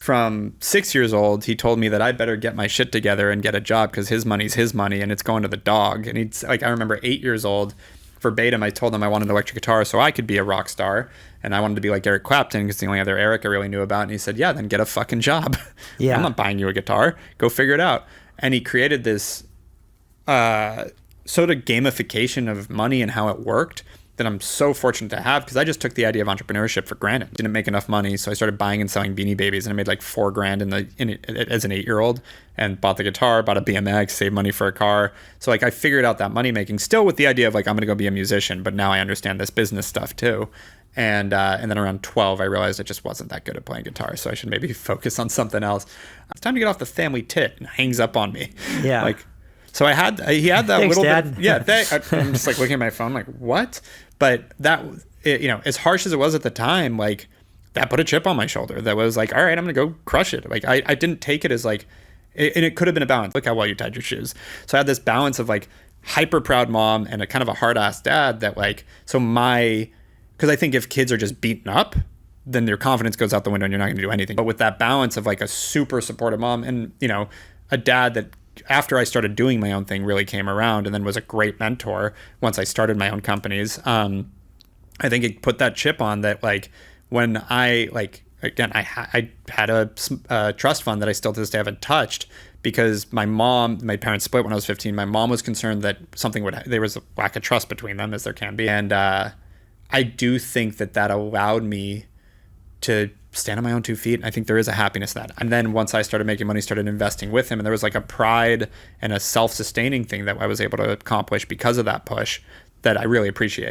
from 6 years old, he told me that I better get my shit together and get a job because his money's his money and it's going to the dog. And he's like, I remember 8 years old, verbatim, I told him I wanted an electric guitar so I could be a rock star. And I wanted to be like Eric Clapton because the only other Eric I really knew about. And he said, yeah, then get a fucking job. Yeah. I'm not buying you a guitar. Go figure it out. And he created this sort of gamification of money and how it worked that I'm so fortunate to have, because I just took the idea of entrepreneurship for granted. Didn't make enough money, so I started buying and selling Beanie Babies, and I made like $4,000 as an 8-year-old, and bought the guitar, bought a BMX, saved money for a car. So like I figured out that money making, still with the idea of like I'm gonna go be a musician, but now I understand this business stuff too. And then around 12, I realized I just wasn't that good at playing guitar, so I should maybe focus on something else. It's time to get off the family tit, and hangs up on me. Yeah. Like, so he had that Thanks, little Dad. bit. Yeah, I'm just like looking at my phone, like what? But that, as harsh as it was at the time, like that put a chip on my shoulder. That was like, all right, I'm gonna go crush it. Like I didn't take it as like, and it could have been a balance. Look how well you tied your shoes. So I had this balance of like hyper proud mom and a kind of a hard ass dad that like, because I think if kids are just beaten up, then their confidence goes out the window and you're not gonna do anything. But with that balance of like a super supportive mom and a dad that, after I started doing my own thing, really came around and then was a great mentor once I started my own companies. I think it put that chip on that, like when I had a trust fund that I still to this day haven't touched, because my parents split when I was 15. My mom was concerned that there was a lack of trust between them, as there can be. And I do think that allowed me to stand on my own 2 feet. I think there is a happiness in that. And then once I started making money, started investing with him, and there was like a pride and a self-sustaining thing that I was able to accomplish because of that push that I really appreciate.